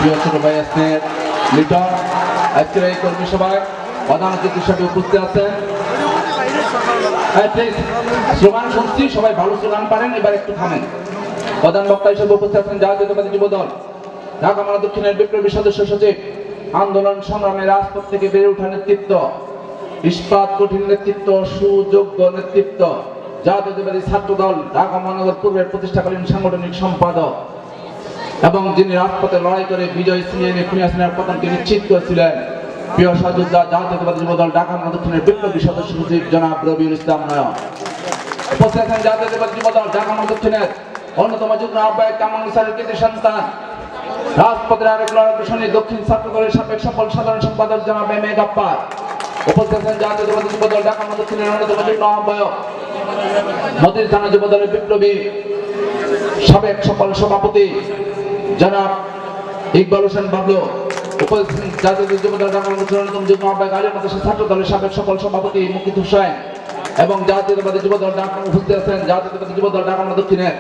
প্রিয় ছোট ভাই স্নেহের লিটন আজকের এই কর্মী সভায় প্রধান অতিথি হিসেবে উপস্থিত আছেন। স্লোগান শুনছি, সবাই ভালো স্লোগান পারেন, এবার একটু থামেন। প্রধান বক্তা হিসেবে উপস্থিত আছেন জাতীয়তাবাদী যুবদল ঢাকা মহানগর দক্ষিণের বিপ্লবী সদস্য সচিব, আন্দোলন সংগ্রামে রাজপথ থেকে বেড়ে ওঠা নেতৃত্ব, ইস্পাত কঠিন নেতৃত্ব, সুযোগ্য নেতৃত্ব, জাতীয়তাবাদী ছাত্রদল ঢাকা মহানগর পূর্বের প্রতিষ্ঠাকালীন সাংগঠনিক সম্পাদক এবং যিনি রাজপথে লড়াই করে বিজয় ছিনিয়ে এনে খুনি হাসিনার পতনকে নিশ্চিত করেছিলেন, প্রিয় সহযোদ্ধা জাতীয়তাবাদী যুবদল ঢাকা মহানগর দক্ষিণের বিপ্লবী সদস্য সচিব জনাব রবিউল ইসলাম নয়ন। উপস্থিত আছেন জাতীয়তাবাদী যুবদল ঢাকা মহানগর দক্ষিণের অন্যতম যুগ্ম আহ্বায়ক কামাল হোসেনের কৃতি সন্তান, রাজপথের আরেক লড়াই দক্ষিণ ছাত্র দলের সাবেক সফল সাধারণ সম্পাদক জনাব এম এ গাপ্পার। উপস্থিত আছেন জাতীয়তাবাদী যুবদল ঢাকা মহানগর দক্ষিণের অন্যতম যুগ্ম আহ্বায়ক মতির থানা যুবদলের বিপ্লবী সাবেক সফল সভাপতি জনাব ইকবাল হোসেন বাবলু। উপস্থিত জাতীয় যুবদল ঢাকা মহানগর দক্ষিণের অন্যতম যুগ্ম আহ্বায়ক আলী মাদ্রাসা ছাত্র দলের সাবেক সফল সভাপতি মুকিত হোসেন এবং জাতীয়তাবাদী যুবদল ঢাকা উপস্থিত আছেন জাতীয়তাবাদী যুবদল ঢাকা মহানগর দক্ষিণের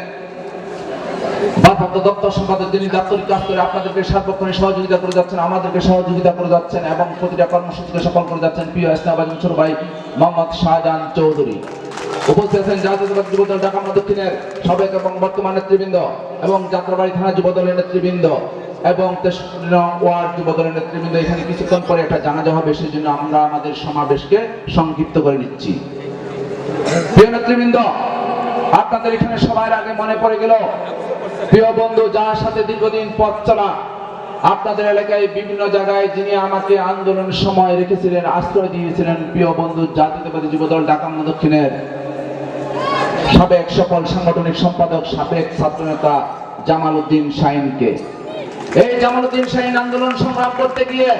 ভারপ্রাপ্ত দপ্তর সম্পাদক, যিনি দাপ্তরিক কাজ করে আপনাদেরকে সার্বক্ষণিক সহযোগিতা করে যাচ্ছেন, আমাদেরকে সহযোগিতা করে যাচ্ছেন এবং প্রতিটা কর্মসূচিকে সফল করে যাচ্ছেন, প্রিয় ইসলামাবাদী ছোট ভাই মোহাম্মদ শাহজাহান চৌধুরী। উপস্থিত আছেন জাতীয়তাবাদী যুবদল ঢাকা মহানগর দক্ষিণের সাবেক এবং বর্তমান নেতৃবৃন্দ এবং যাত্রাবাড়ি থানা যুবদলের নেতৃবৃন্দ এবং 63 নং ওয়ার্ড যুবদলের নেতৃবৃন্দ। এখানে কিছুক্ষণ পরে একটা জানাজা হবে, সেই জন্য আমরা আমাদের সমাবেশকে সংক্ষিপ্ত করে নিচ্ছি। প্রিয় নেতৃবৃন্দ, আপনাদের এখানে সবার আগে মনে পড়ে গেল প্রিয় বন্ধু যার সাথে দীর্ঘদিন পথ চলা, আপনাদের এলাকায় বিভিন্ন জায়গায় যিনি আমাকে আন্দোলনের সময় রেখেছিলেন, আশ্রয় দিয়েছিলেন, প্রিয় বন্ধু জাতীয়তাবাদী যুবদল ঢাকা মহানগর দক্ষিণের সাবেক সফল সাংগঠনিক সম্পাদক, সাবেক ছাত্রনেতা জামাল উদ্দিন শাহিনকে। এই জামাল উদ্দিন শাহিন আন্দোলন সংগ্রাম করতে গিয়ে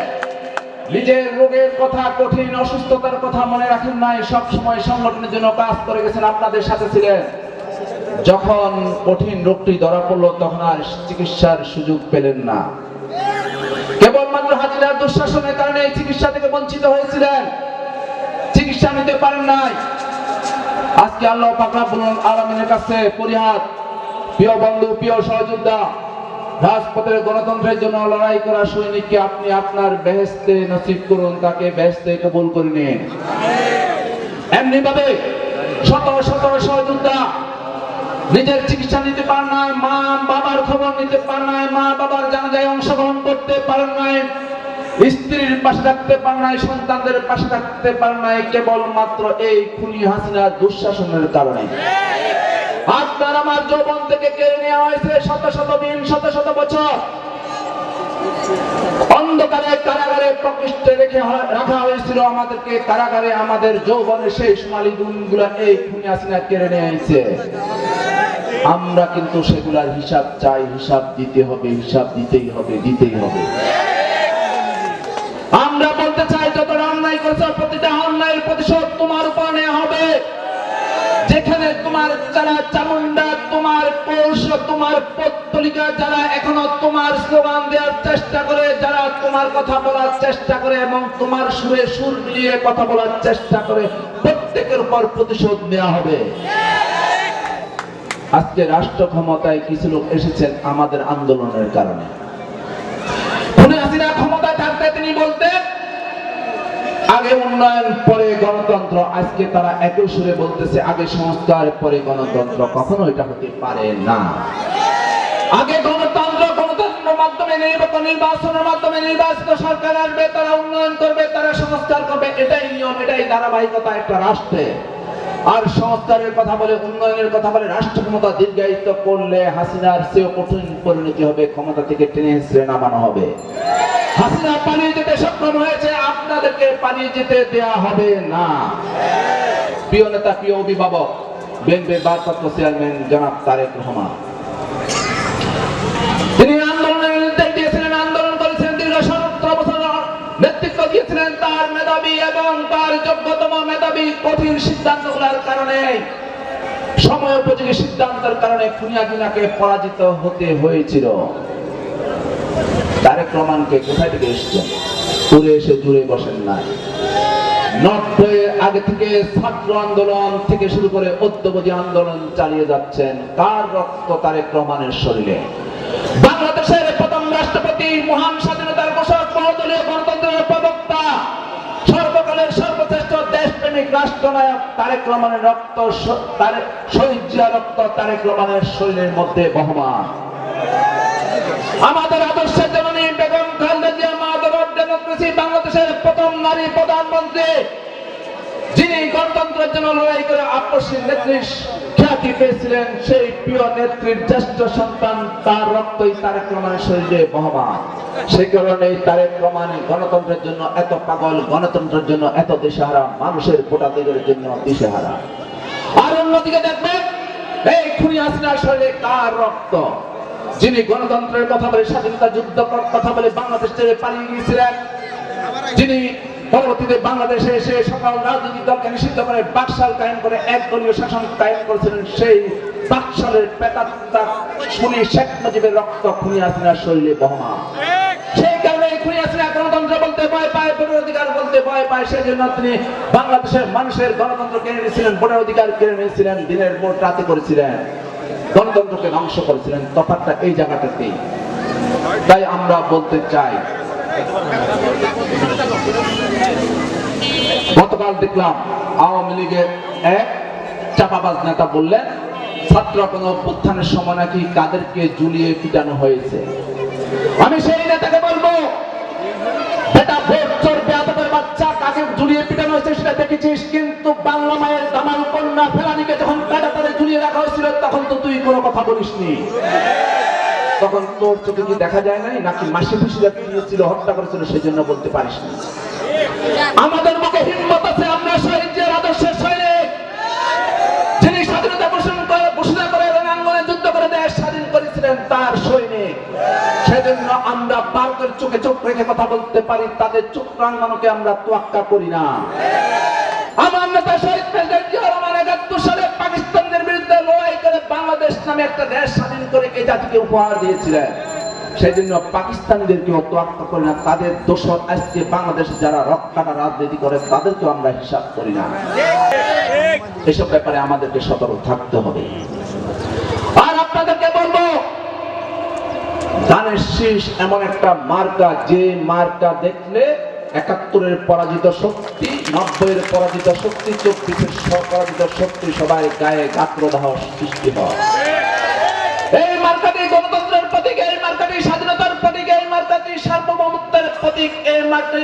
নিজের রোগের কথা, কঠিন অসুস্থতার কথা মনে রাখেন নাই, সব সময় সংগঠনের জন্য কাজ করে গেছেন, আপনাদের সাথে ছিলেন। যখন কঠিন রোগটি ধরা পড়লো তখন আর চিকিৎসার সুযোগ পেলেন না, কেবলমাত্র হাজিরার দুঃশাসনের কারণে চিকিৎসা থেকে বঞ্চিত হয়েছিলেন, চিকিৎসা নিতে পারেন নাই। আজকে আল্লাহ পাক রব্বুল আলামিনের কাছে পরিহার, প্রিয় বন্ধু, প্রিয় সহযোদ্ধা, রাজপথের গণতন্ত্রের জন্য লড়াই করা সৈনিককে আপনি আপনার বেহেশতে নসিব করুন, তাকে বেহেশতে কবুল করে নিন। এমনি ভাবে শত শত সহযোদ্ধা নিজের চিকিৎসা নিতে পারেন নাই, মা বাবার খবর নিতে পারেন নাই, মা বাবার জানাজায় অংশগ্রহণ করতে পারেন নাই, স্ত্রীর পাশে থাকতে পারেন নাই, সন্তানদের পাশে থাকতে পারেন নাই, কেবলমাত্র এই খুনি হাসিনার দুঃশাসনের কারণে। আপনার আমার যৌবন থেকে কেড়ে নেওয়া হয়েছে শত শত দিন, শত শত বছর অন্ধকারে কারাগারে প্রকৃষ্টে রেখে রাখা হয়েছিল আমাদেরকে, কারাগারে আমাদের যৌবনের সেই সোনালী দিনগুলো এই খুনি হাসিনা কেড়ে নিয়েছে। আমরা কিন্তু সেগুলার হিসাব চাই, হিসাব দিতে হবে, হিসাব দিতেই হবে, দিতেই হবে। আমরা বলতে চাই যতটা অন্যায় করেছে প্রতিটা অন্যায়ের প্রতিশোধ তোমার উপর নেওয়া হবে। যেখানে তোমার যারা চামুন্ডা, তোমার পৌষ, তোমার পত্তলিকা যারা এখনো তোমার স্লোগান দেওয়ার চেষ্টা করে, যারা তোমার কথা বলার চেষ্টা করে এবং তোমার সুরে সুর মিলিয়ে কথা বলার চেষ্টা করে, প্রত্যেকের উপর প্রতিশোধ নেওয়া হবে। আজকে রাষ্ট্র ক্ষমতায় কিছু লোক এসেছেন আমাদের আন্দোলনের কারণে। খুনি হাসিনা ক্ষমতায় থাকতে তিনি বলতেন আগে উন্নয়ন পরে গণতন্ত্র, আজকে তারা একই সুরে বলতেছে আগে সংস্কার পরে গণতন্ত্র। কখনো এটা হতে পারে না। আগে গণতন্ত্র, গণতন্ত্রের মাধ্যমে নির্বাচনের মাধ্যমে নির্বাচিত সরকার আসবে, তারা উন্নয়ন করবে, তারা সংস্কার করবে, এটাই নিয়ম, এটাই ধারাবাহিকতা একটা রাষ্ট্রে। আর সংস্কারের কথা বলে, উন্নয়নের কথা বলে, রাষ্ট্র ক্ষমতা দীর্ঘায়িত করলে হাসিনার চেয়েও কঠিন পরিণতি হবে, ক্ষমতা থেকে টেনে হিসেবে নামানো হবে। হাসিনা পালিয়ে যেতে সক্ষম হয়েছে, আপনাদেরকে পালিয়ে যেতে দেয়া হবে না। প্রিয় নেতা, প্রিয় অভিভাবক, বিএনপির ভারপ্রাপ্ত চেয়ারম্যান জনাব তারেক রহমান, তিনি আন্দোলনের নির্দেশ দিয়েছিলেন, আন্দোলন করেছেন, দীর্ঘ 17 বছর নেতৃত্ব দিয়েছিলেন। তার মেধাবী এবং তার যোগ্যতম মেধাবী কঠিন সিদ্ধান্তগুলোর কারণে, সময় উপযোগী সিদ্ধান্তের কারণে খুনি হাসিনাকে পরাজিত হতে হয়েছিল। তারেক রহমানকে কোথায় থেকে এসেছেন? উড়ে এসে জুড়ে বসেন নাই। 90 আগে থেকে ছাত্র আন্দোলন থেকে শুরু করে অদ্যবধি আন্দোলন চালিয়ে যাচ্ছেন। কার রক্ত? তারেক রহমানের শরীরে। বাংলাদেশের প্রথম রাষ্ট্রপতি জননায়ক তারেক রহমানের রক্ত, শহীদ জিয়ার রক্ত তারেক রহমানের শরীরের মধ্যে বহমান। আমাদের আদর্শের জননী Begum Khaleda Zia mother of democracy, বাংলাদেশের প্রথম নারী প্রধানমন্ত্রী, যিনি গণতন্ত্রের জন্য লড়াই করে আপসীর নেত্রীর খ্যাতি পেয়েছিলেন, সেই প্রিয় নেত্রীর জ্যেষ্ঠ সন্তান, তার রক্তই তারেক রহমানের শরীরে বহমান। সেই কারণে তারেক রহমান গণতন্ত্রের জন্য এত পাগল, গণতন্ত্রের জন্য এত দিশেহারা, মানুষের ভোটাধিকারের জন্য দিশেহারা। আর অন্যদিকে দেখবেন এই খুনি হাসিনার শরীরে কার রক্ত, যিনি গণতন্ত্রের কথা বলে, স্বাধীনতা যুদ্ধ কথা বলে বাংলাদেশ ছেড়ে পালিয়ে গিয়েছিলেন, যিনি পরবর্তীতে বাংলাদেশে এসে সকল রাজনৈতিক দলকে নিষিদ্ধ করে বাকশাল কায়েম করে একদলীয় শাসন কায়েম করেছিলেন, সেই বাকশালের প্রেতাত্মা খুনি শেখ মুজিবের রক্ত খুনি হাসিনার শরীরে বহমান। সেই কারণে খুনি হাসিনা গণতন্ত্র বলতে ভয় পায়, ভোটের অধিকার বলতে ভয় পায়। সেই জন্য তিনি বাংলাদেশের মানুষের গণতন্ত্র কেড়ে নিয়েছিলেন, ভোটের অধিকার কেড়ে নিয়েছিলেন, দিনের ভোট রাতে করেছিলেন, গণতন্ত্রকে ধ্বংস করেছিলেন। তফাৎটা এই জায়গাটাতেই। তাই আমরা বলতে চাই, গতকাল দেখলাম আওয়ামী লীগের এক চাপাবাজ নেতা বললেন ছাত্র কোনো অভ্যুত্থানের সময় নাকি কাদেরকে ঝুলিয়ে পিটানো হয়েছে। আমি সেই নেতাকে বলবো, বেটা ভোট চোর বেয়াদবের বাচ্চা, কাকে ঝুলিয়ে পিটানো হয়েছে সেটা দেখেছিস, কিন্তু বাংলা মায়ের দামাল কন্যা ফেলানিকে যখন কাঁটাতারে ঝুলিয়ে রাখা হয়েছিল তখন তো তুই কোনো কথা বলিসনি। তখন তোর চোখে কি দেখা যায় নাই, নাকি মাসি পিসিরা দিয়েছিল, হত্যা করেছিল, সেই জন্য বলতে পারিস না? আমাদের মুখে হিম্মত আছে, আমরা শহীদ জিয়ার আদর্শের সৈনিক, যিনি স্বাধীনতা ঘোষণা করে রণাঙ্গনে যুদ্ধ করে দেশ স্বাধীন করেছিলেন, তার সৈনিক। সেজন্য আমরা ভারতের চোখে চোখ রেখে কথা বলতে পারি, তাদের চোখ রাঙ্গানোকে আমরা তোয়াক্কা করি না। আমার নেতা শহীদ প্রেসিডেন্ট জিয়া রহমান ৭১ সালে পাকিস্তানের বিরুদ্ধে লড়াই করে বাংলাদেশ নামে একটা দেশ স্বাধীন করে এই জাতিকে উপহার দিয়েছিলেন। সেই জন্য পাকিস্তানিদেরকেও তোয়াক্কা করি না, তাদের দোষর আজকে বাংলাদেশে যারা রক্তকাটা রাজনীতি করে তাদেরকেও আমরা হিসাব করি না। এসব ব্যাপারে আমাদেরকে সতর্ক থাকতে হবে। আর আপনাদেরকে বলবো, ধানের শীষ এমন একটা মার্কা, যে মার্কা দেখলে ৭১-এর পরাজিত শক্তি, ৯০-এর পরাজিত শক্তি, ২৪-এর পরাজিত শক্তি সবাই গায়ে গাত্রদাহ সৃষ্টি হয়। এই মার্কাটি গণতন্ত্রের প্রতীক, এই মার্কাটি স্বাধীনতার প্রতীক, এই মার্কাটি সার্বভৌমত্বের প্রতীক, এই মার্কাটি